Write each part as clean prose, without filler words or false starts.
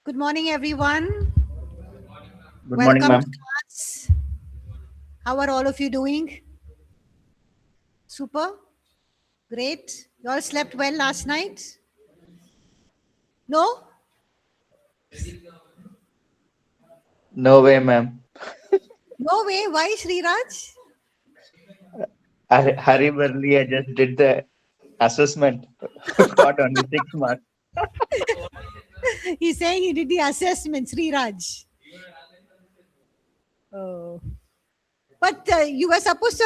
Good morning, everyone. Good morning, Welcome to ma'am. class. How are all of you doing? Super? Great. You all slept well last night? No? No way, ma'am. No way. Why, Sriraj? Hurry, I just did the assessment. Got only 6 marks. He's saying he did the assessment, Sriraj. Oh. But you were supposed to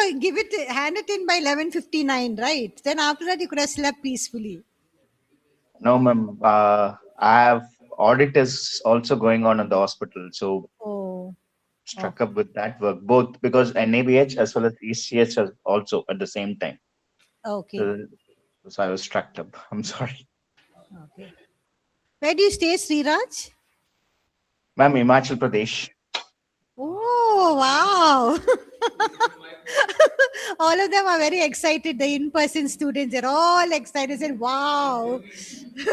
hand it in by 11:59, right? Then after that, you could have slept peacefully. No, ma'am. I have audit is also going on in the hospital, so Oh, struck okay. up with that work both because NABH as well as ECH are also at the same time. Okay. So, so I was struck up. I'm sorry, Okay. Where do you stay, Sriraj? ma'am. Himachal Pradesh. Oh, wow. All of them are very excited. The in person students are all excited. Said, wow.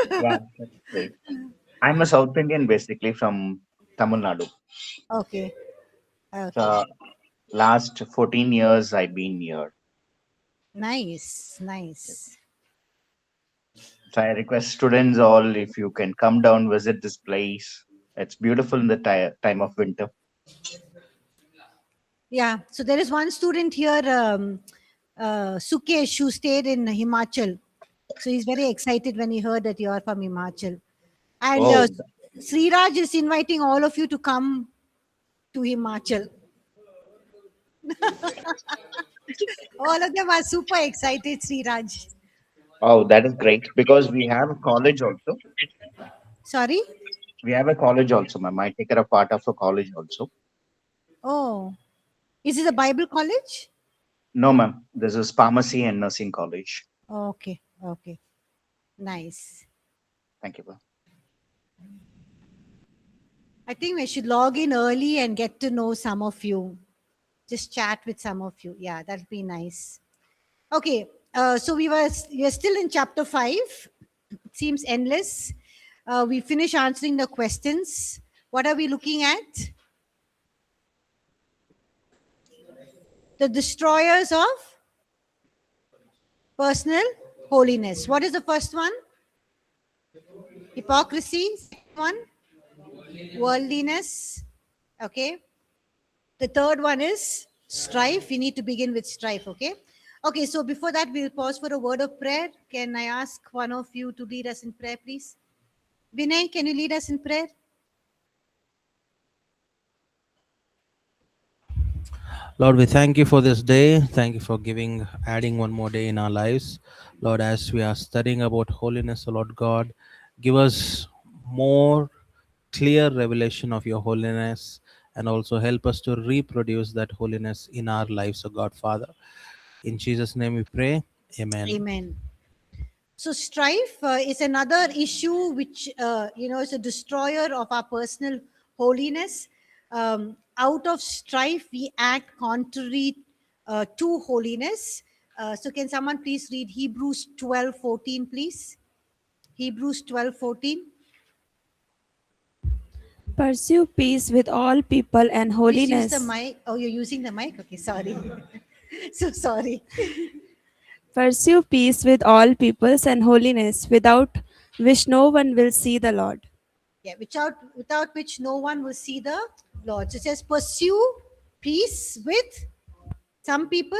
Wow, that's great. I'm a South Indian basically from Tamil Nadu. Okay. Okay. So last 14 years I've been here. Nice. Nice. So I request students all if you can come down, visit this place. It's beautiful in the time of winter. Yeah. So there is one student here, Sukesh, who stayed in Himachal. So he's very excited when he heard that you are from Himachal. And Oh, Sriraj is inviting all of you to come to Himachal. All of them are super excited, Sriraj. oh, that is great because we have a college also. Sorry? We have a college also, ma'am. I take care of part of a college also. Oh, is it a Bible college? No, ma'am. This is pharmacy and nursing college. Okay, okay, nice. Thank you, ma'am. I think we should log in early and get to know some of you. Just chat with some of you. Yeah, that'd be nice. Okay, so we are still in chapter 5. It seems endless. We finish answering the questions. What are we looking at? The destroyers of personal holiness. What is the first one? Hypocrisy. Second one, worldliness. Okay. The third one is strife. We need to begin with strife. Okay. Okay. So before that, we'll pause for a word of prayer. Can I ask one of you to lead us in prayer, please? Vinay, can you lead us in prayer? Lord, we thank you for this day. Thank you for adding one more day in our lives. Lord, as we are studying about holiness, O Lord God, give us more clear revelation of your holiness and also help us to reproduce that holiness in our lives, O God, Father. In Jesus' name we pray. Amen. Amen. So strife is another issue which is a destroyer of our personal holiness. Out of strife, we act contrary to holiness. So can someone please read Hebrews 12:14, please? Hebrews 12:14. Pursue peace with all people and Please use the holiness. mic. Oh, you're using the mic? Okay, sorry. So sorry. Pursue peace with all peoples and holiness, without which no one will see the Lord. Yeah, without which no one will see the Lord. So it says, pursue peace with some people,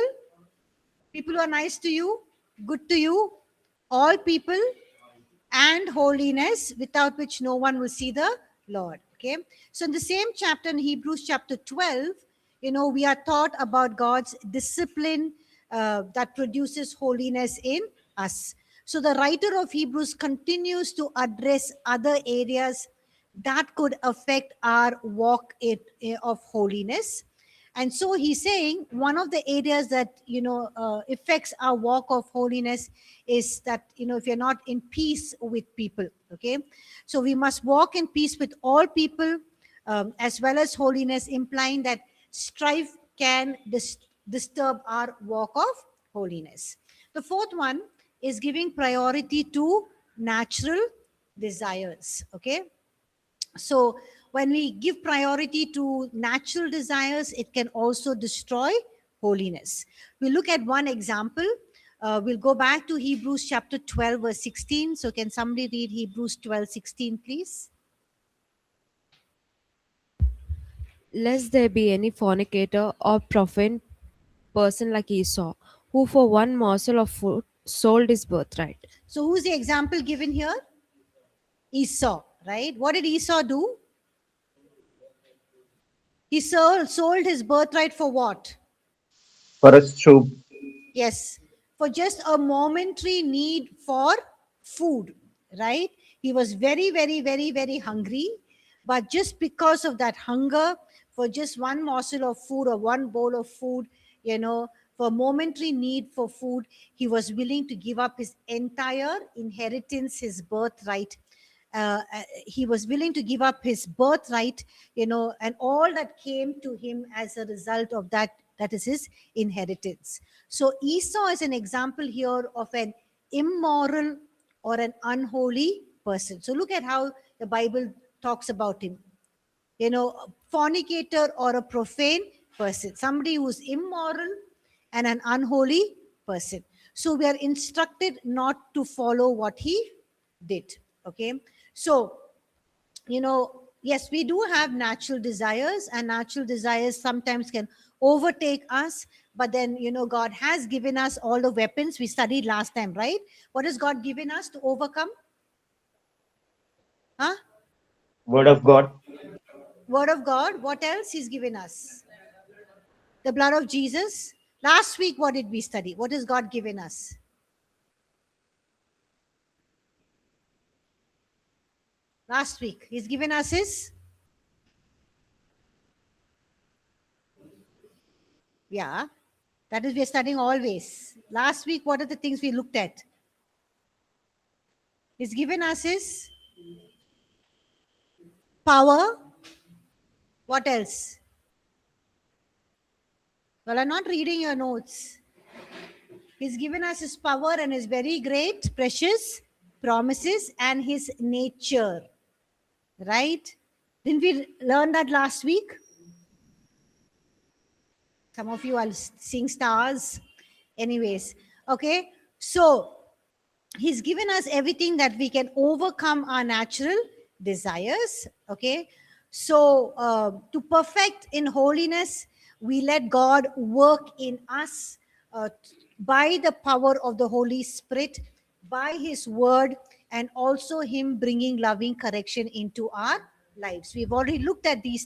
people who are nice to you, good to you, all people, and holiness, without which no one will see the Lord. Okay. So in the same chapter, in Hebrews chapter 12, we are taught about God's discipline that produces holiness in us. So the writer of Hebrews continues to address other areas that could affect our of holiness. And so he's saying one of the areas that affects our walk of holiness is that if you're not in peace with people. Okay, so we must walk in peace with all people, as well as holiness, implying that strife can disturb our walk of holiness. The fourth one is giving priority to natural desires. Okay, So when we give priority to natural desires, it can also destroy holiness. We'll look at one example. We'll go back to Hebrews chapter 12, verse 16. So can somebody read Hebrews 12, 16, please? Lest there be any fornicator or profane person like Esau, who for one morsel of food sold his birthright. So who's the example given here? Esau, right? What did Esau do? He sold his birthright for what? For us to Yes, for just a momentary need for food, right? He was very, very, very, very hungry. But just because of that hunger, for just one morsel of food or one bowl of food, for momentary need for food, he was willing to give up his entire inheritance, his birthright. He was willing to give up his birthright, and all that came to him as a result of that is his inheritance. So Esau is an example here of an immoral or an unholy person. So look at how the Bible talks about him. A fornicator or a profane person, somebody who's immoral and an unholy person. So we are instructed not to follow what he did. Okay. So, yes, we do have natural desires, and natural desires sometimes can overtake us. But then, God has given us all the weapons we studied last time, right? What has God given us to overcome? Huh? Word of God. Word of God. What else He's given us? The blood of Jesus. Last week, what did we study? What has God given us? Last week, He's given us His. Yeah, that is, we are studying always. Last week, what are the things we looked at? He's given us His power. What else? Well, I'm not reading your notes. He's given us His power and His very great, precious promises and His nature. Right? Didn't we learn that last week? Some of you are seeing stars. Anyways, okay. So He's given us everything that we can overcome our natural desires. Okay. So to perfect in holiness, we let God work in us by the power of the Holy Spirit, by His word, and also Him bringing loving correction into our lives. We've already looked at these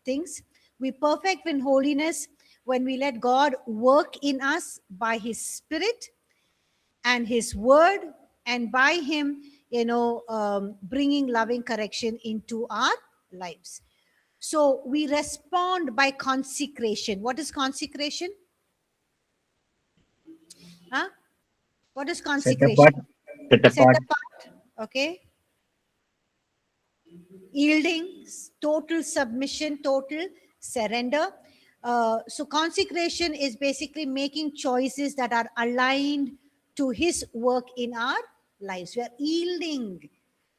things. We perfect in holiness when we let God work in us by His Spirit and His word, and by Him, bringing loving correction into our lives. So we respond by consecration. What is consecration? Huh? What is Set consecration? apart. Set Set apart. apart. Okay. Yielding, total submission, total surrender. So consecration is basically making choices that are aligned to His work in our lives. We are yielding,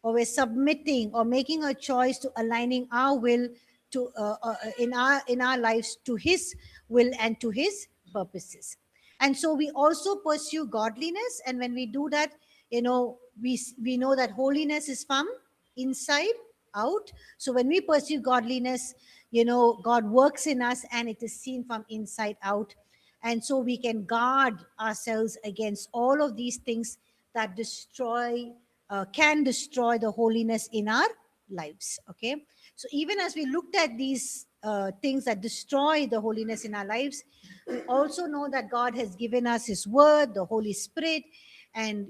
or we're submitting, or making a choice to aligning our will to in our lives to His will and to His purposes. And so we also pursue godliness, and when we do that, we know that holiness is from inside out. So when we pursue godliness, God works in us and it is seen from inside out. And so we can guard ourselves against all of these things that can destroy the holiness in our lives. Okay. So even as we looked at these things that destroy the holiness in our lives, we also know that God has given us His word, the Holy Spirit, and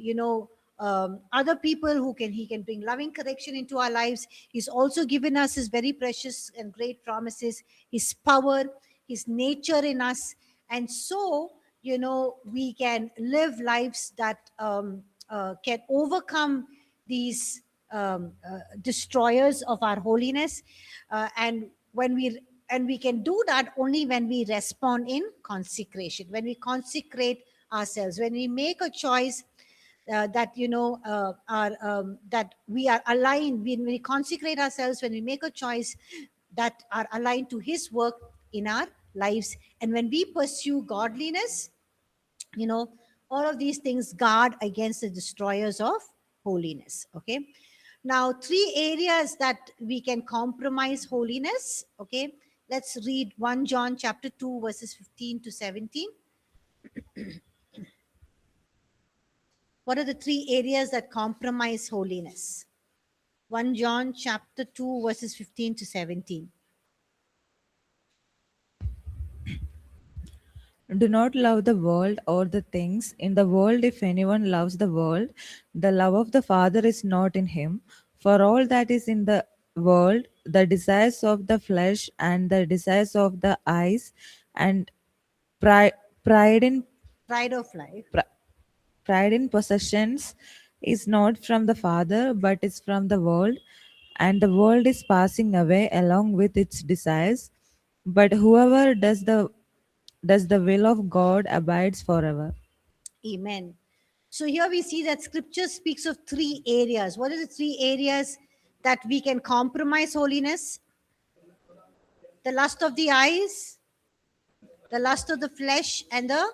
other people He can bring loving correction into our lives. He's also given us His very precious and great promises, His power, His nature in us. And so we can live lives that can overcome these destroyers of our holiness. And we can do that only when we respond in consecration, when we consecrate ourselves, when we make a choice that that we are aligned, when we consecrate ourselves, when we make a choice that are aligned to his work in our lives, and when we pursue godliness, all of these things guard against the destroyers of holiness. Okay, now 3 areas that we can compromise holiness. Okay, let's read 1 John chapter 2 verses 15 to 17. What are the 3 areas that compromise holiness? 1 John chapter 2 verses 15 to 17. Do not love the world or the things in the world. If anyone loves the world, the love of the Father is not in him. For all that is in the world, the desires of the flesh and the desires of the eyes and pride, pride in Pride of life. pride in possessions is not from the Father, but is from the world, and the world is passing away along with its desires. But whoever does the will of God abides forever. Amen. So here we see that scripture speaks of 3 areas. What are the 3 areas that we can compromise holiness? The lust of the eyes, the lust of the flesh, and the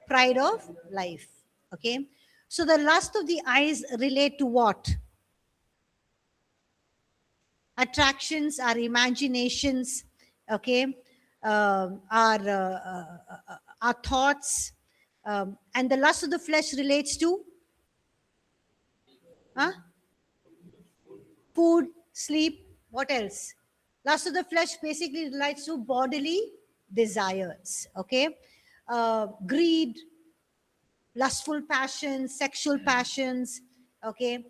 pride of life. Okay. So the lust of the eyes relate to what? Attractions, our imaginations, okay, our thoughts, and the lust of the flesh relates to food, sleep. What else? Lust of the flesh basically relates to bodily desires. Okay, greed, lustful passions, sexual passions. Okay,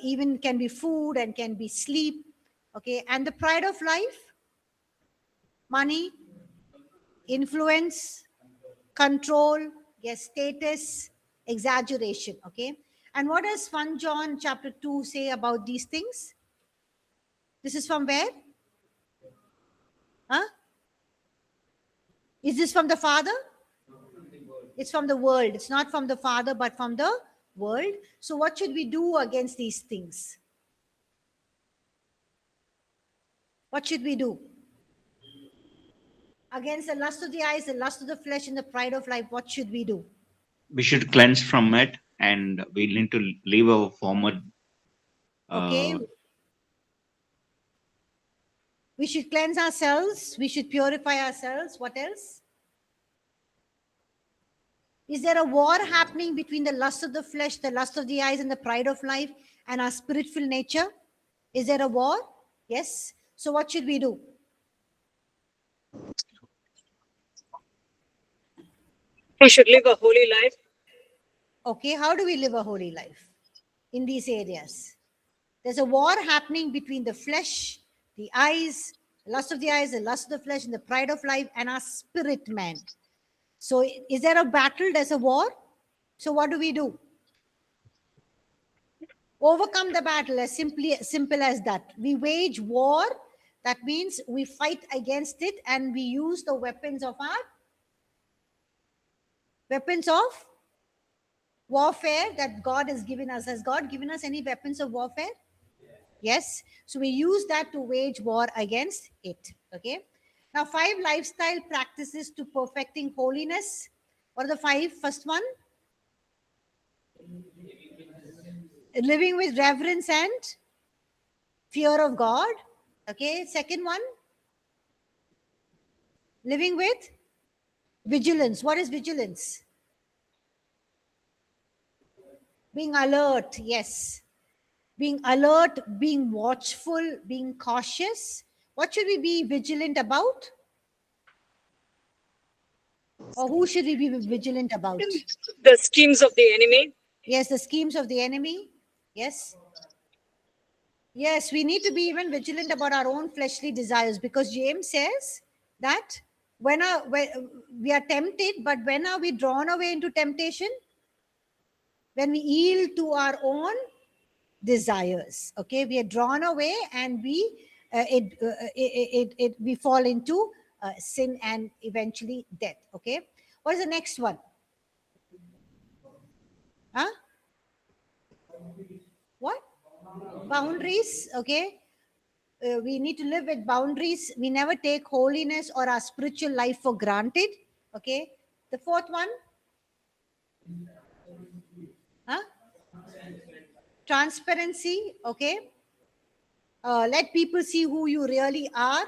even can be food and can be sleep. Okay, and the pride of life, money, influence, control, yes, status, exaggeration. Okay, and what does 1 John chapter 2 say about these things? This is from where? Is this from the Father? It's from the world. It's not from the Father, but from the world. So what should we do against these things? What should we do? Against the lust of the eyes, the lust of the flesh, and the pride of life, what should we do? We should cleanse from it, and we need to leave our former. Okay. We should cleanse ourselves. We should purify ourselves. What else? Is there a war happening between the lust of the flesh, the lust of the eyes, and the pride of life, and our spirit-filled nature? Is there a war? Yes. So what should we do? We should live a holy life. Okay, how do we live a holy life in these areas? There's a war happening between the flesh, the eyes, the lust of the eyes, the lust of the flesh, and the pride of life, and our spirit man. So is there a battle? There's a war. So what do we do? Overcome the battle, as simple as that. We wage war. That means we fight against it, and we use the weapons of warfare that God has given us. Has God given us any weapons of warfare? Yes. So we use that to wage war against it. Okay. Now, 5 lifestyle practices to perfecting holiness. What are the 5? First one, living with reverence and fear of God. Okay. Second one, living with vigilance. What is vigilance? Being alert. Yes. Being alert, being watchful, being cautious. What should we be vigilant about? Or who should we be vigilant about? The schemes of the enemy. Yes, the schemes of the enemy. Yes. Yes, we need to be even vigilant about our own fleshly desires, because James says that when we are tempted, but when are we drawn away into temptation? When we yield to our own desires. Okay, we are drawn away, and we fall into sin and eventually death. Okay, what is the next one? Boundaries, okay? We need to live with boundaries. We never take holiness or our spiritual life for granted, okay? The fourth one, huh? Transparency, okay? Let people see who you really are,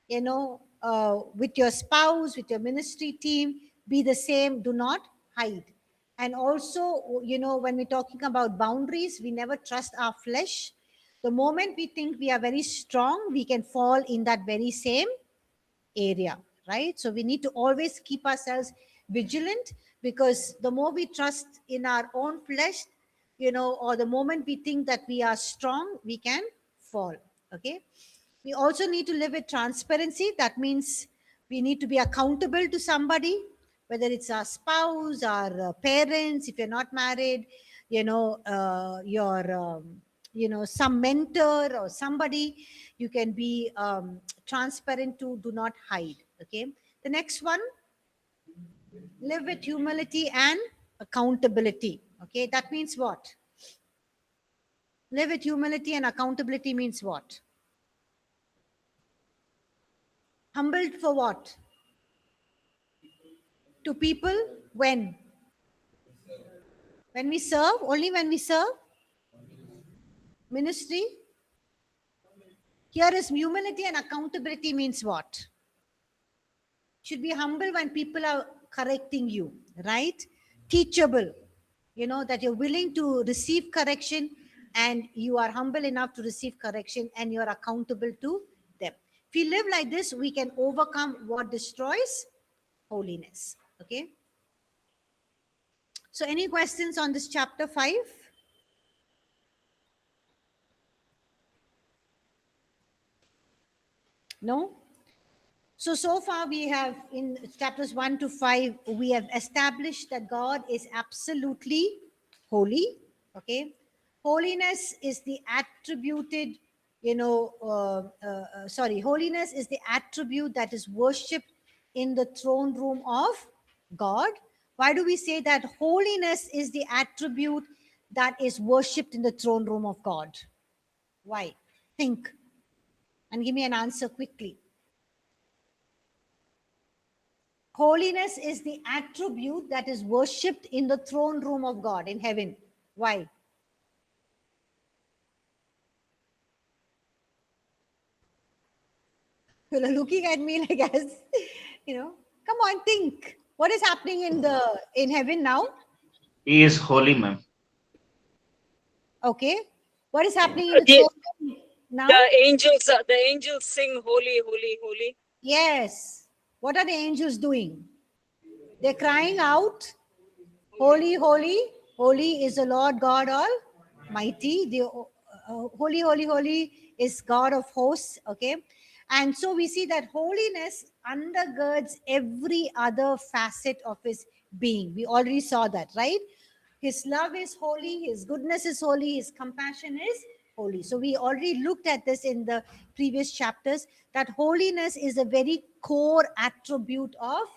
with your spouse, with your ministry team, be the same, do not hide. And also, when we're talking about boundaries, we never trust our flesh. The moment we think we are very strong, we can fall in that very same area, right? So we need to always keep ourselves vigilant, because the more we trust in our own flesh, or the moment we think that we are strong, we can fall. Okay. We also need to live with transparency. That means we need to be accountable to somebody, whether it's our spouse, our parents, if you're not married, your some mentor or somebody. You can be transparent to, do not hide. Okay. The next one, live with humility and accountability. Okay. That means what? Live with humility and accountability means what? Humbled for what? To people when? When we serve, only when we serve? Ministry? Here is humility and accountability means what? Should be humble when people are correcting you, right? Teachable, that you're willing to receive correction, and you are humble enough to receive correction, and you're accountable to them. If we live like this, we can overcome what destroys holiness. Okay. So any questions on this chapter 5? No? So far we have, in chapters 1 to 5, we have established that God is absolutely holy. Okay. Holiness is the attributed, holiness is the attribute that is worshipped in the throne room of God. Why do we say that holiness is the attribute that is worshipped in the throne room of God? Why? Think and give me an answer quickly. Holiness is the attribute that is worshipped in the throne room of God in heaven. Why? You're looking at me like as, come on, think. What is happening in heaven now? He is holy, ma'am. Okay. What is happening in the The, throne room now? the angels sing holy, holy, holy. Yes. What are the angels doing? They're crying out, holy, holy, holy is the Lord God Almighty. The holy, holy, holy is God of hosts. Okay. And so we see that holiness undergirds every other facet of his being. We already saw that, right? His love is holy, his goodness is holy, his compassion is holy. So we already looked at this in the previous chapters, that holiness is a very core attribute of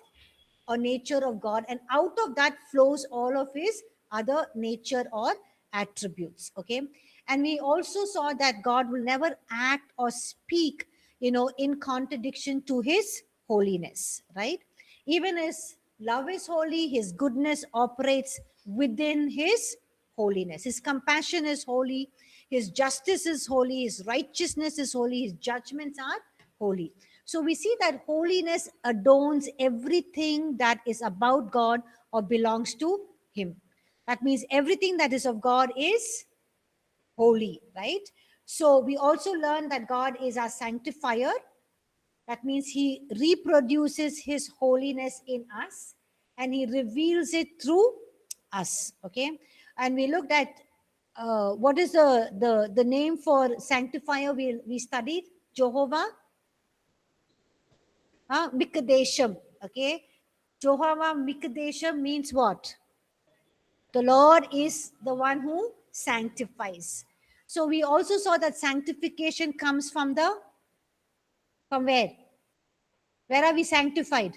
or nature of God, and out of that flows all of his other nature or attributes. Okay. And we also saw that God will never act or speak, in contradiction to his holiness, right? Even his love is holy, his goodness operates within his holiness. His compassion is holy, his justice is holy, his righteousness is holy, his judgments are holy. So we see that holiness adorns everything that is about God or belongs to him. That means everything that is of God is holy, right? So we also learn that God is our sanctifier. That means he reproduces his holiness in us and he reveals it through us. Okay. And we looked at what is the name for sanctifier we studied? Jehovah Mikadesham. Okay. Jehovah Mikadesham means what? The Lord is the one who sanctifies. So we also saw that sanctification comes from where? Where are we sanctified?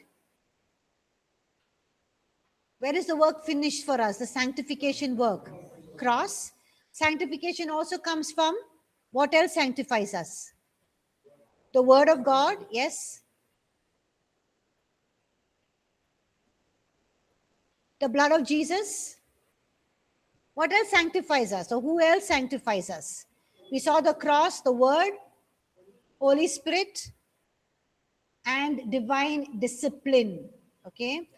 Where is the work finished for us? The sanctification work? Cross. Sanctification also comes from what else sanctifies us? The word of God, yes. The blood of Jesus. What else sanctifies us? Or who else sanctifies us? We saw the cross, the word, Holy Spirit, and divine discipline. Okay,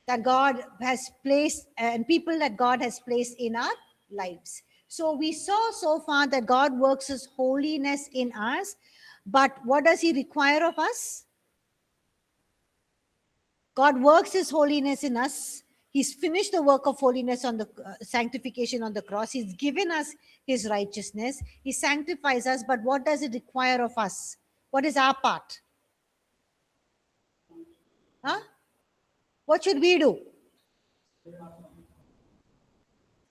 that God has placed, and people that God has placed in our lives. So we saw so far that God works His holiness in us, but what does He require of us? God works His holiness in us. He's finished the work of holiness on the sanctification on the cross. He's given us His righteousness. He sanctifies us, but what does it require of us? What is our part? Huh? What should we do?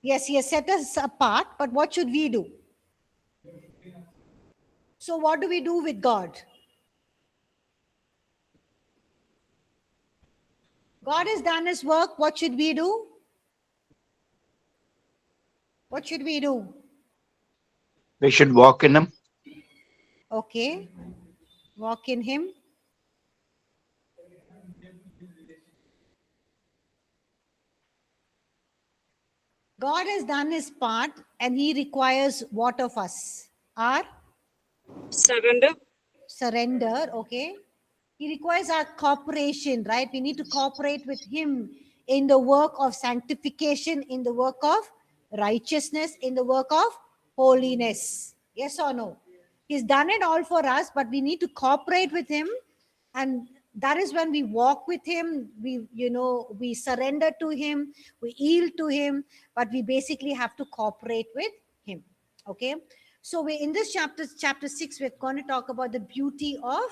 Yes, He has set us apart, but what should we do? So, what do we do with God? God has done His work. What should we do? What should we do? We should walk in Him. Okay. Walk in Him. God has done His part and He requires what of us? Our Surrender. surrender, okay? He requires our cooperation, right? We need to cooperate with Him in the work of sanctification, in the work of righteousness, in the work of holiness. Yes or no? He's done it all for us, but we need to cooperate with Him. And that is when we walk with Him. We surrender to Him, we yield to Him, but we basically have to cooperate with Him. Okay. So we in this chapter 6, we're going to talk about the beauty of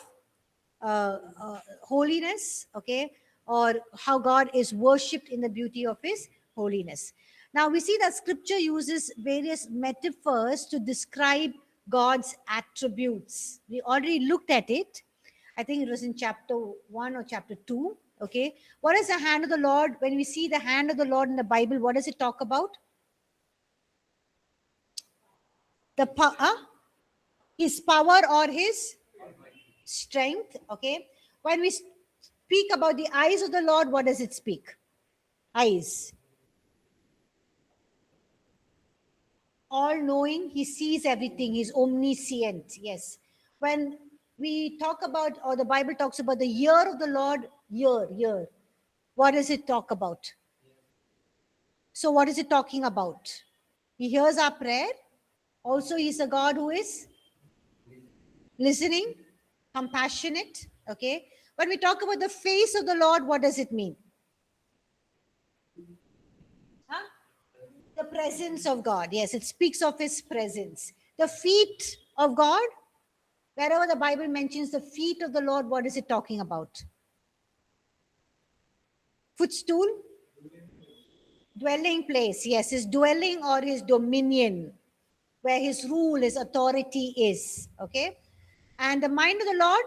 holiness, okay, or how God is worshipped in the beauty of His holiness. Now we see that Scripture uses various metaphors to describe God's attributes. We already looked at it. I think it was in chapter 1 or chapter 2. Okay, what is the hand of the Lord? When we see the hand of the Lord in the Bible, what does it talk about? His power or His strength. Okay, when we speak about the eyes of the Lord, what does it speak? Eyes. All knowing, He sees everything, He's omniscient. Yes. When we talk about, or the Bible talks about the ear of the Lord, ear, what does it talk about? So what is it talking about? He hears our prayer. Also, He's a God who is listening, compassionate. Okay. When we talk about the face of the Lord, what does it mean? Huh? The presence of God. Yes, it speaks of His presence. The feet of God, wherever the Bible mentions the feet of the Lord, what is it talking about? Footstool? Dwelling place. Yes, His dwelling or His dominion, where His rule, His authority is. Okay. And the mind of the Lord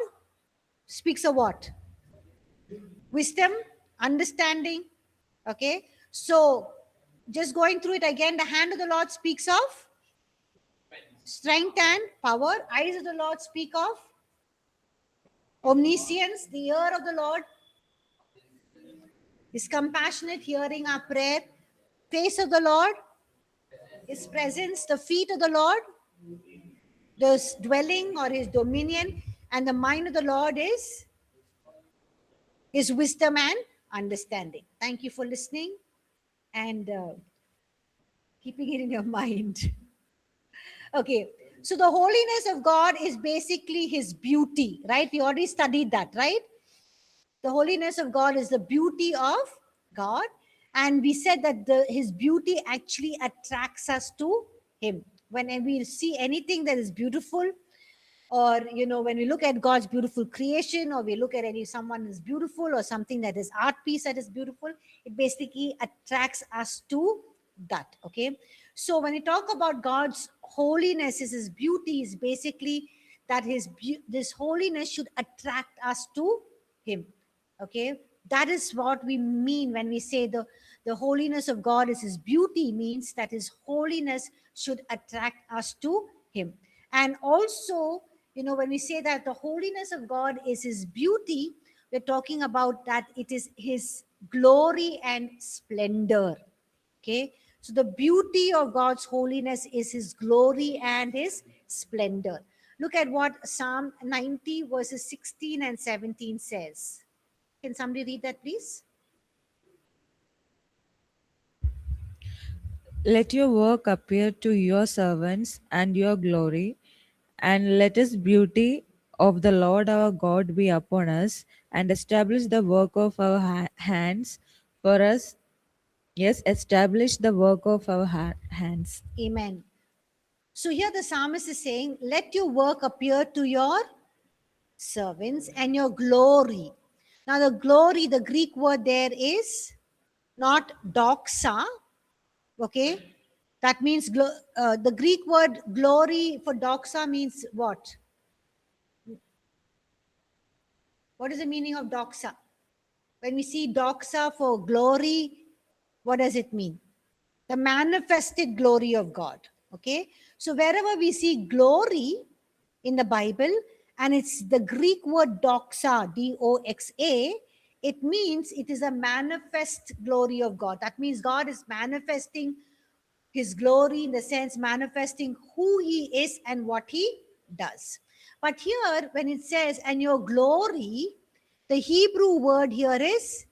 speaks of what? Wisdom, understanding. Okay. So just going through it again, the hand of the Lord speaks of strength and power. Eyes of the Lord speak of omniscience. The ear of the Lord is compassionate, hearing our prayer. Face of the Lord, His presence. The feet of the Lord, the dwelling or His dominion. And the mind of the Lord is His wisdom and understanding. Thank you for listening and keeping it in your mind. Okay, so the holiness of God is basically His beauty, right? We already studied that, right? The holiness of God is the beauty of God. And we said that His beauty actually attracts us to Him. When we see anything that is beautiful, or when we look at God's beautiful creation, or we look at someone is beautiful, or something that is art piece that is beautiful, it basically attracts us to that. Okay, so when we talk about God's holiness, His beauty is basically that this holiness should attract us to Him. Okay, that is what we mean when we say the the holiness of God is his beauty means that his holiness should attract us to him. And also, when we say that the holiness of God is his beauty, we're talking about that it is his glory and splendor. Okay, so the beauty of God's holiness is his glory and his splendor. Look at what Psalm 90 verses 16 and 17 says. Can somebody read that, please? Let your work appear to your servants and your glory, and let us beauty of the Lord our God be upon us, and establish the work of our hands for us. Yes, establish the work of our hands. Amen. So here the psalmist is saying, let your work appear to your servants and your glory. Now the glory, the Greek word there is not doxa, okay? That means the Greek word glory for doxa means what? What is the meaning of doxa? When we see doxa for glory, what does it mean? The manifested glory of God. Okay. So wherever we see glory in the Bible, and it's the Greek word doxa, D-O-X-A, it means it is a manifest glory of God. That means God is manifesting his glory in the sense manifesting who he is and what he does. But here, when it says, and your glory, the Hebrew word here is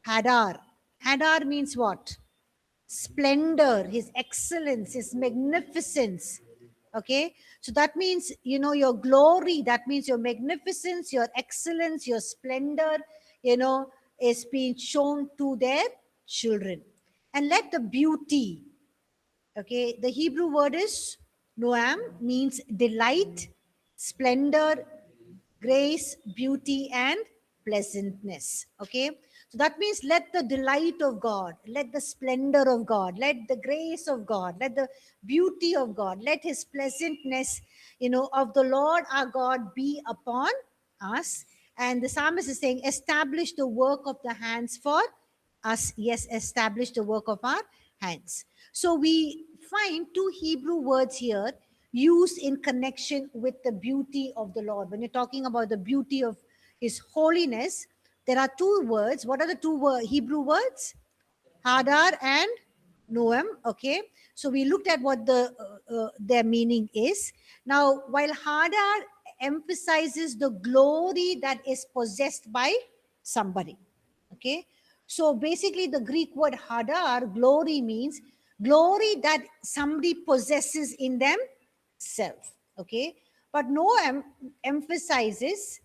hadar. Hadar means what? Splendor, his excellence, his magnificence. Okay, so that means, your glory, that means your magnificence, your excellence, your splendor, is being shown to their children. And let the beauty, okay, the Hebrew word is noam, means delight, splendor, grace, beauty, and pleasantness. Okay, so that means let the delight of God, let the splendor of God, let the grace of God, let the beauty of God, let his pleasantness, of the Lord our God be upon us. And the psalmist is saying, establish the work of the hands for us. Yes, establish the work of our hands. So we find two Hebrew words here used in connection with the beauty of the Lord. When you're talking about the beauty of his holiness, there are two words. What are the two Hebrew words? Hadar and Noam. Okay, so we looked at what their meaning is. Now, while Hadar emphasizes the glory that is possessed by somebody. Okay, so basically the Greek word hadar, glory, means glory that somebody possesses in themselves. Okay, but Noam emphasizes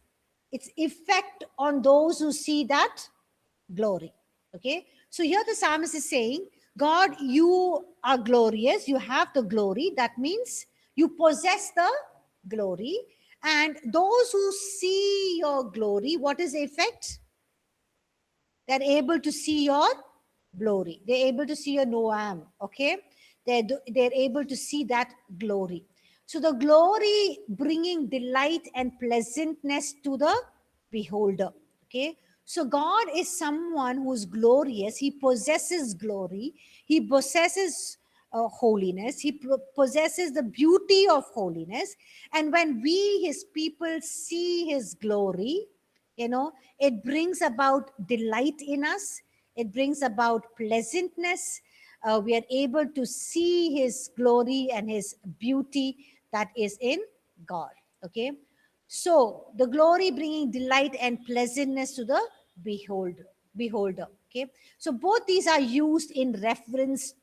its effect on those who see that glory. Okay, so here the psalmist is saying, God, you are glorious, you have the glory. That means you possess the glory, and those who see your glory, what is the effect? They're able to see your glory. They're able to see your Noam. Okay, they're able to see that glory. So the glory bringing delight and pleasantness to the beholder. Okay, so God is someone who is glorious. He possesses glory. He possesses holiness. He possesses the beauty of holiness. And when we, his people, see his glory, it brings about delight in us. It brings about pleasantness. We are able to see his glory and his beauty that is in God. Okay, so the glory bringing delight and pleasantness to the beholder. Okay, so both these are used in reference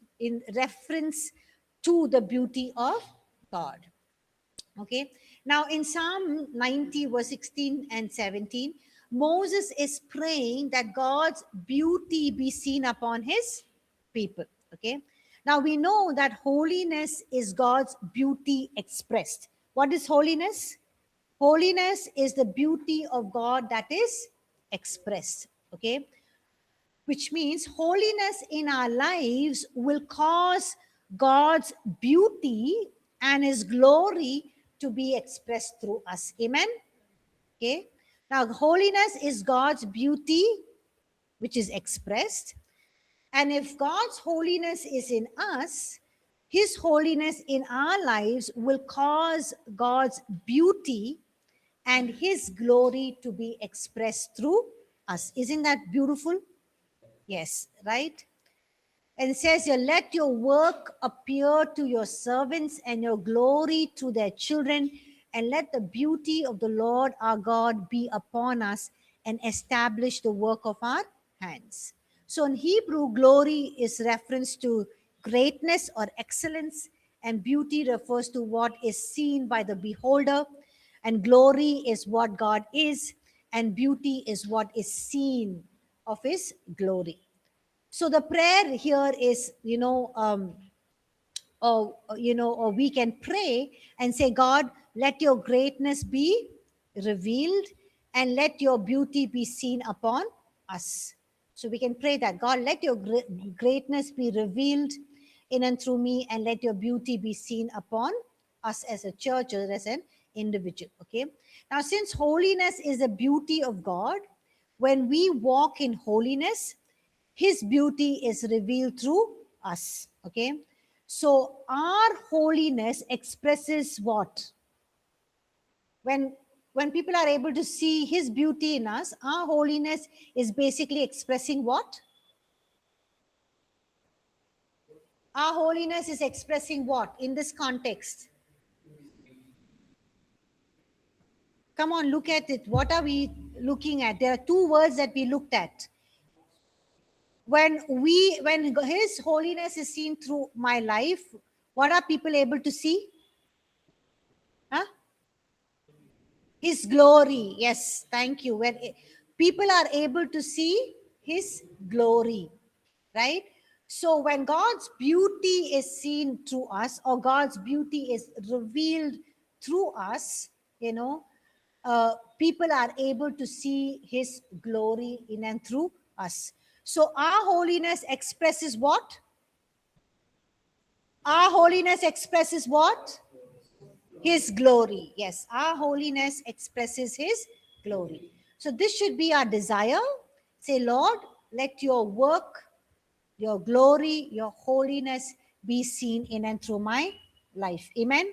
to the beauty of God. Okay, now in Psalm 90 verse 16 and 17, Moses is praying that God's beauty be seen upon his people. Okay, now we know that holiness is God's beauty expressed. What is holiness? Holiness is the beauty of God that is expressed. Okay, which means holiness in our lives will cause God's beauty and his glory to be expressed through us. Amen. Okay, now holiness is God's beauty which is expressed, And if God's holiness is in us, his holiness in our lives will cause God's beauty and his glory to be expressed through us. Isn't that beautiful? Yes, right? And it says here, let your work appear to your servants and your glory to their children, and let the beauty of the Lord our God be upon us and establish the work of our hands. So in Hebrew, glory is reference to greatness or excellence, and beauty refers to what is seen by the beholder, and glory is what God is, and beauty is what is seen of his glory. So the prayer here is, or we can pray and say, God, let your greatness be revealed and let your beauty be seen upon us. So we can pray that, God, let your greatness be revealed in and through me, and let your beauty be seen upon us as a church or as an individual. Okay. Now, since holiness is the beauty of God, when we walk in holiness, his beauty is revealed through us. Okay. So our holiness expresses what? When people are able to see his beauty in us, our holiness is basically expressing what? Our holiness is expressing what in this context? Come on, look at it. What are we looking at? There are two words that we looked at. When his holiness is seen through my life, what are people able to see? Huh? His glory. Yes, thank you. When people are able to see his glory, right? So when God's beauty is seen through us, or God's beauty is revealed through us, people are able to see his glory in and through us. So our holiness expresses what? Our holiness expresses what? His glory. Yes, our holiness expresses his glory. So this should be our desire. Say, Lord, let your work, your glory, your holiness be seen in and through my life. Amen.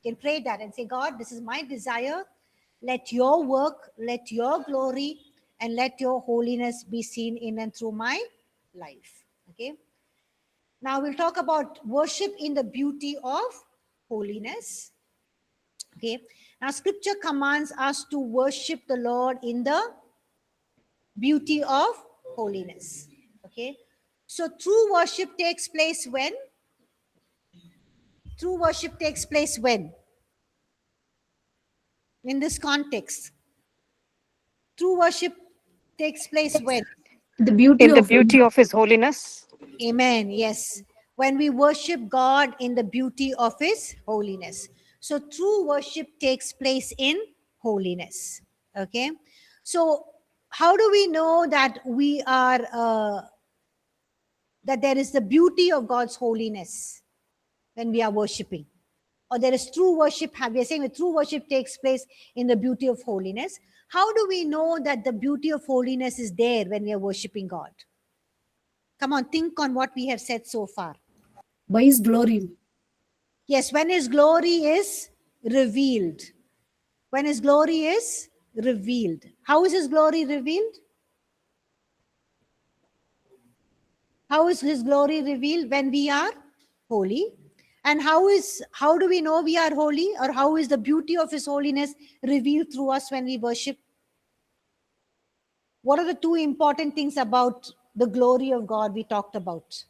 You can pray that and say, God, this is my desire. Let your work, let your glory, and let your holiness be seen in and through my life. Okay. Now we'll talk about worship in the beauty of holiness. Okay. Now scripture commands us to worship the Lord in the beauty of holiness. Okay. So true worship takes place when? True worship takes place when? In this context. True worship takes place when? The beauty In the of beauty of his holiness. Amen. Yes. When we worship God in the beauty of his holiness. So true worship takes place in holiness. Okay. So how do we know that we are, that there is the beauty of God's holiness when we are worshiping? Or there is true worship, we are saying that true worship takes place in the beauty of holiness. How do we know that the beauty of holiness is there when we are worshiping God? Come on, think on what we have said so far. by his glory. Yes, when his glory is revealed. When his glory is revealed. How is his glory revealed? How is his glory revealed? When we are holy. And how do we know we are holy, or how is the beauty of his holiness revealed through us when we worship? What are the two important things about the glory of God we talked about?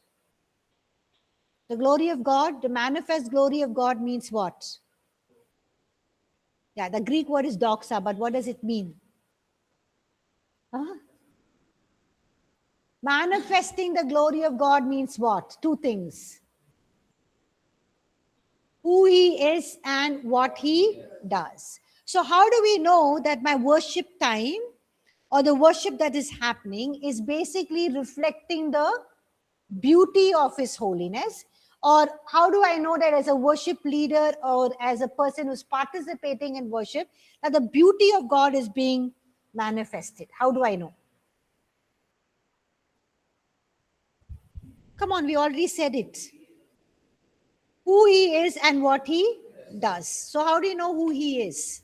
The glory of God, the manifest glory of God means what? Yeah, the Greek word is doxa, but what does it mean? Huh? Manifesting the glory of God means what? Two things. Who he is and what he does. So how do we know that my worship time or the worship that is happening is basically reflecting the beauty of his holiness? Or how do I know that as a worship leader or as a person who's participating in worship, that the beauty of God is being manifested? How do I know? Come on, we already said it. Who he is and what he does. So how do you know who he is?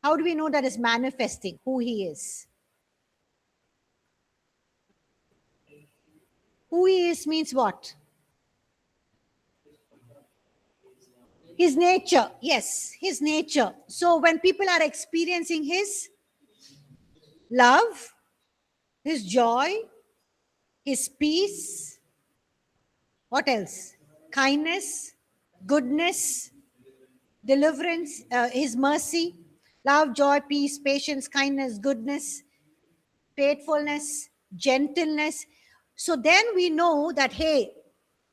How do we know that is manifesting who he is? Who he is means what? His nature. Yes, his nature. So when people are experiencing his love, his joy, his peace, what else? Kindness, goodness, deliverance, his mercy, love, joy, peace, patience, kindness, goodness, faithfulness, gentleness. So then we know that, hey,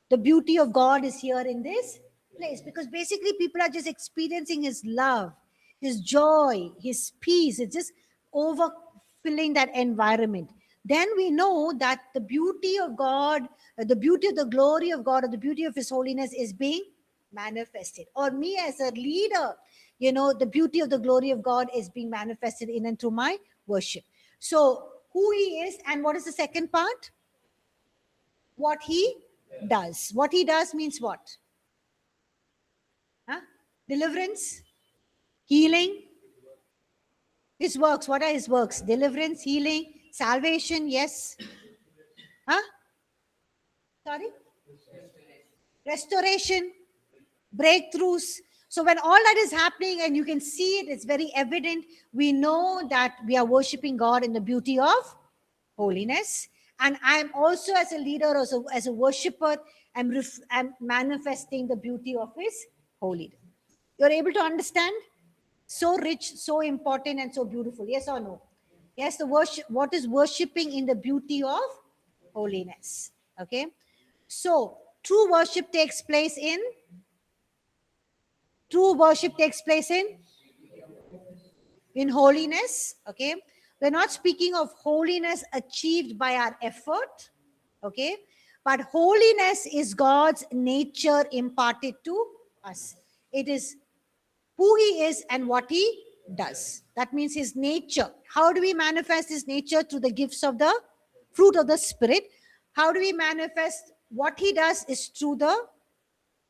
the beauty of God is here in this place, because basically people are just experiencing his love, his joy, his peace. It's just overfilling that environment. Then we know that the beauty of God, the beauty of the glory of God, or the beauty of his holiness is being manifested. Or me as a leader, the beauty of the glory of God is being manifested in and through my worship. So who he is, and what is the second part? What he does. What he does means what? Huh? Deliverance, healing, his works. What are his works? Deliverance, healing, salvation, yes. Huh? Sorry? Restoration, breakthroughs. So when all that is happening and you can see it, it's very evident, we know that we are worshiping God in the beauty of holiness. And I'm also, as a leader, as a worshiper, I'm manifesting the beauty of his holiness. You're able to understand? So rich, so important, and so beautiful. Yes or no? Yes, the worship. What is worshiping in the beauty of holiness? Okay. So true worship takes place in holiness. Okay. We're not speaking of holiness achieved by our effort. Okay. But holiness is God's nature imparted to us. It is who he is and what he does. That means his nature. How do we manifest his nature? Through the gifts of the fruit of the Spirit. How do we manifest what he does? Is through the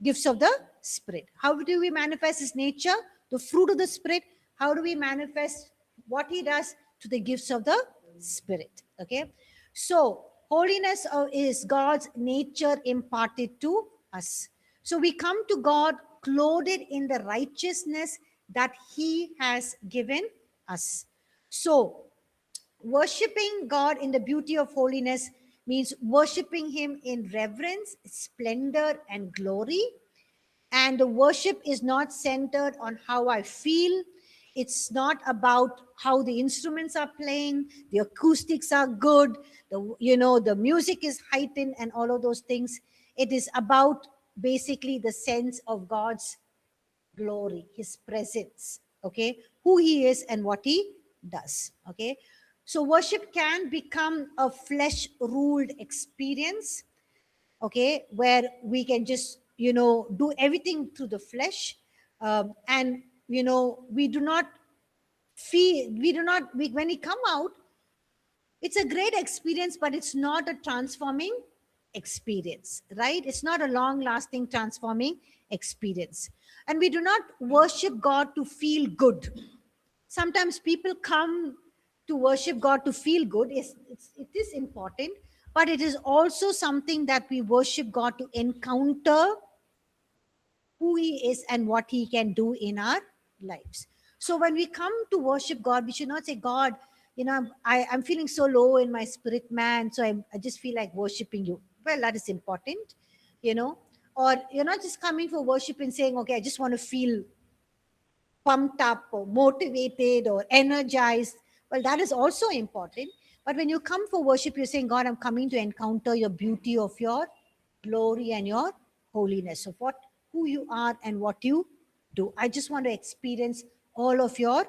gifts of the Spirit. How do we manifest his nature? The fruit of the Spirit. How do we manifest what he does? To the gifts of the Spirit. Okay. So holiness is God's nature imparted to us. So we come to God clothed in the righteousness that he has given us. So worshiping God in the beauty of holiness means worshiping him in reverence, splendor, and glory. And the worship is not centered on how I feel. It's not about how the instruments are playing, the acoustics are good, the music is heightened and all of those things. It is about basically the sense of God's glory, his presence, okay, who he is and what he does. Okay. So worship can become a flesh ruled experience, okay, where we can just do everything through the flesh, and we do not feel, when we come out, it's a great experience, but it's not a transforming experience, right? It's not a long lasting transforming experience. And we do not worship God to feel good. Sometimes people come to worship God to feel good. It is important, but it is also something that we worship God to encounter who he is and what he can do in our lives. So when we come to worship God, we should not say, God, I'm feeling so low in my spirit, man, so I just feel like worshiping you. Well, that is important, or you're not just coming for worship and saying, okay, I just want to feel pumped up or motivated or energized. Well, that is also important. But when you come for worship, you're saying, God, I'm coming to encounter your beauty of your glory and your holiness of who you are and what you do. I just want to experience all of your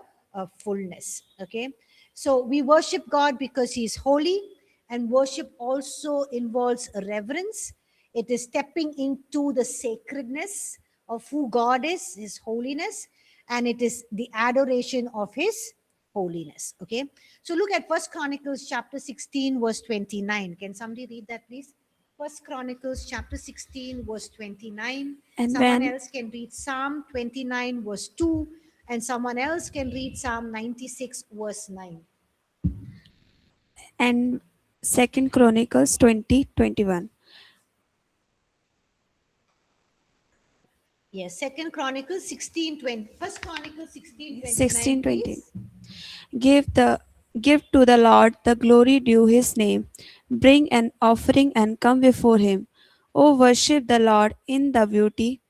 fullness. Okay. So we worship God because he is holy, and worship also involves reverence. It is stepping into the sacredness of who God is, his holiness, and it is the adoration of his holiness. Okay. So look at First Chronicles chapter 16, verse 29. Can somebody read that, please? First Chronicles chapter 16, verse 29. And Someone when- else can read Psalm 29, verse 2. And someone else can read Psalm 96, verse 9. And 2 Chronicles 20:21. Yes, Second Chronicles 16, 20. First Chronicles 16, 29, 16:20. please. Give to the Lord the glory due his name. Bring an offering and come before him. O worship the Lord in the beauty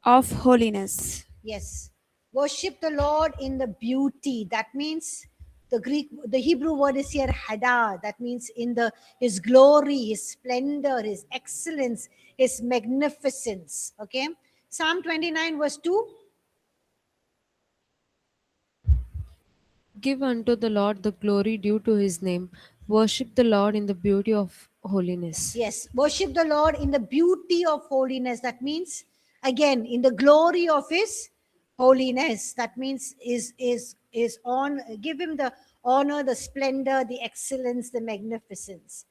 of holiness. Yes. Worship the Lord in the beauty. That means the Hebrew word is here hada. That means in his glory, his splendor, his excellence, his magnificence. Okay. Psalm 29, verse 2. Give unto the Lord the glory due to his name. Worship the Lord in the beauty of holiness. Yes. Worship the Lord in the beauty of holiness. That means, again, in the glory of his holiness. That means is on, give him the honor, the splendor, the excellence, the magnificence.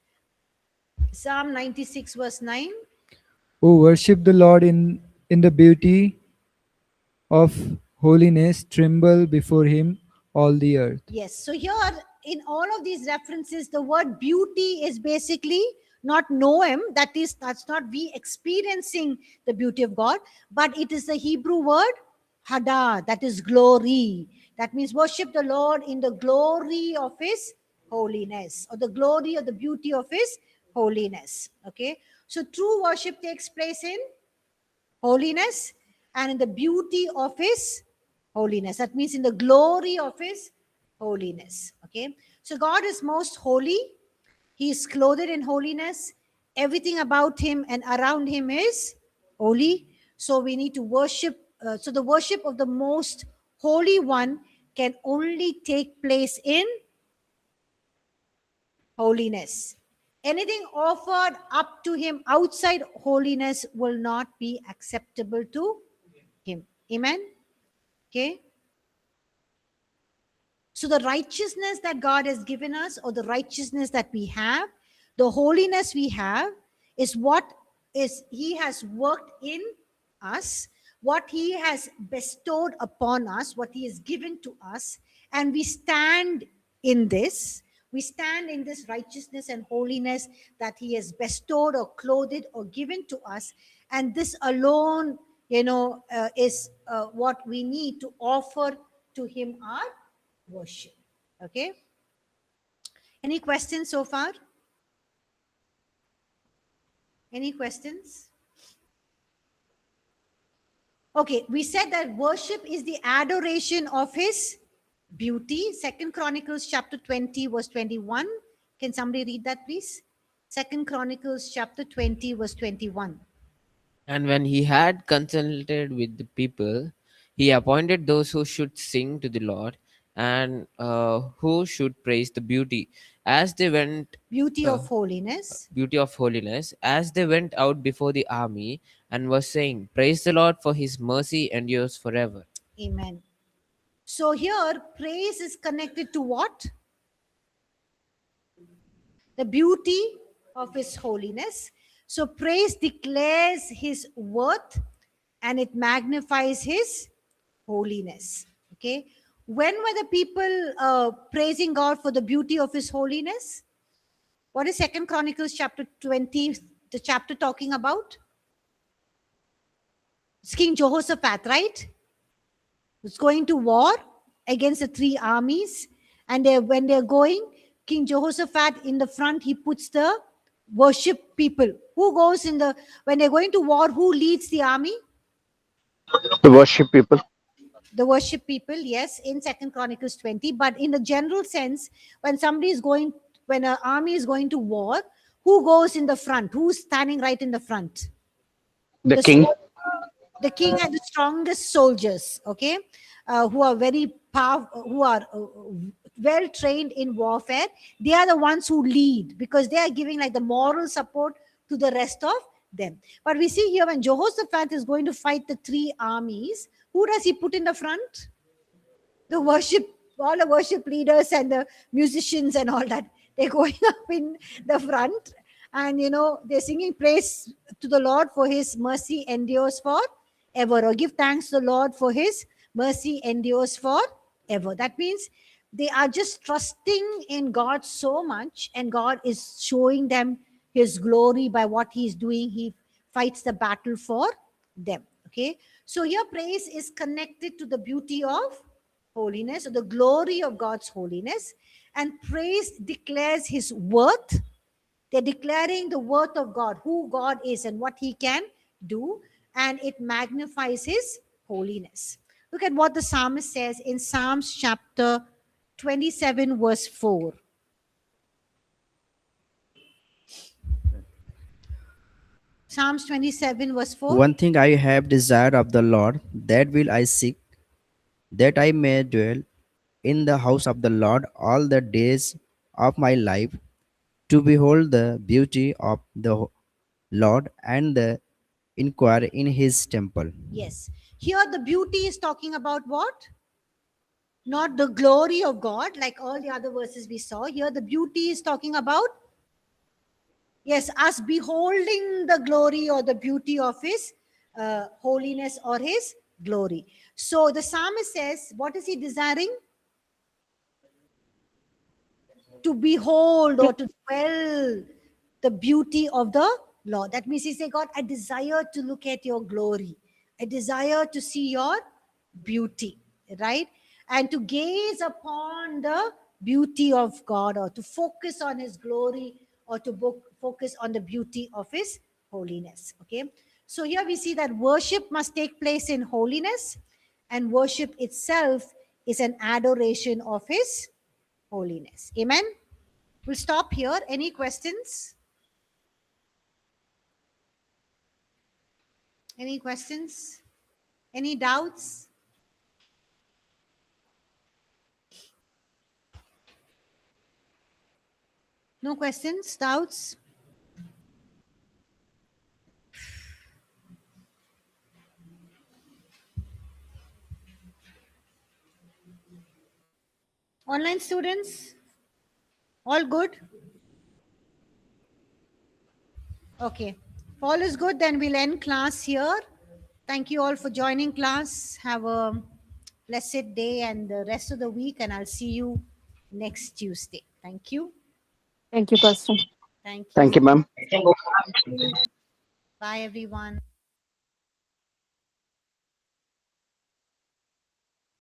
Psalm 96, verse 9. O worship the Lord in the beauty of holiness, tremble before him, all the earth. Yes. So here in all of these references, the word beauty is basically not noem, that's not we experiencing the beauty of God, but it is the Hebrew word hada, that is glory. That means worship the Lord in the glory of his holiness, or the glory or the beauty of his holiness. Okay. So true worship takes place in holiness and in the beauty of his holiness. That means in the glory of his holiness. Okay. So God is most holy. He is clothed in holiness. Everything about him and around him is holy. So we need to worship. So the worship of the most holy one can only take place in holiness. Anything offered up to him outside holiness will not be acceptable to him. Amen. Okay. So the righteousness that God has given us, or the righteousness that we have, the holiness we have, is what is he has worked in us, what he has bestowed upon us, what he has given to us, and we stand in this. We stand in this righteousness and holiness that he has bestowed or clothed or given to us, and this alone, is what we need to offer to him our worship. Okay. Any questions so far? Any questions? Okay, we said that worship is the adoration of his beauty. Second Chronicles chapter 20, verse 21. Can somebody read that, please? Second Chronicles chapter 20, verse 21. And when he had consulted with the people, he appointed those who should sing to the Lord and who should praise the beauty as they went Beauty of holiness. beauty of holiness as they went out before the army, and was saying, praise the Lord, for his mercy endures forever. Amen. So here praise is connected to what? The beauty of his holiness. So praise declares his worth and it magnifies his holiness. Okay. When were the people praising God for the beauty of his holiness? What is Second Chronicles chapter 20, the chapter talking about? It's King Jehoshaphat, right? It's going to war against the three armies. And when they're going, King Jehoshaphat in the front, he puts the worship people. Who goes when they're going to war, who leads the army? The worship people. The worship people, yes, in Second Chronicles 20. But in the general sense, when an army is going to war, who goes in the front? Who's standing right in the front? The king. The king and the strongest soldiers, okay, who are very powerful, who are well trained in warfare. They are the ones who lead because they are giving like the moral support to the rest of them. But we see here when Jehoshaphat is going to fight the three armies, who does he put in the front? All the worship leaders and the musicians and all that. They're going up in the front. And they're singing praise to the Lord for his mercy endures forever, or give thanks to the Lord for his mercy endures forever. That means they are just trusting in God so much, and God is showing them his glory by what he's doing. He fights the battle for them. Okay, so here praise is connected to the beauty of holiness, or the glory of God's holiness, and praise declares his worth. They're declaring the worth of God, who God is and what he can do, and it magnifies his holiness. Look at what the psalmist says in Psalms chapter 27 verse 4. Psalms 27 verse 4. One thing I have desired of the Lord, that will I seek, that I may dwell in the house of the Lord all the days of my life, to behold the beauty of the Lord and the inquire in his temple. Yes. Here the beauty is talking about what? Not the glory of God, like all the other verses we saw. Here the beauty is talking about, yes, us beholding the glory or the beauty of his holiness or his glory. So the psalmist says, what is he desiring? To behold or to dwell the beauty of the Lord. That means he says, God, I desire to look at your glory. I desire to see your beauty, right? And to gaze upon the beauty of God, or to focus on his glory, or to focus on the beauty of his holiness. Okay. So here we see that worship must take place in holiness, and worship itself is an adoration of his holiness. Amen. We'll stop here. Any questions? Any questions? Any doubts? No questions, doubts? Online students? All good? Okay. If all is good, then we'll end class here. Thank you all for joining class. Have a blessed day and the rest of the week, and I'll see you next Tuesday. Thank you. Thank you, Pastor. Thank you. Thank you, ma'am. Bye, everyone.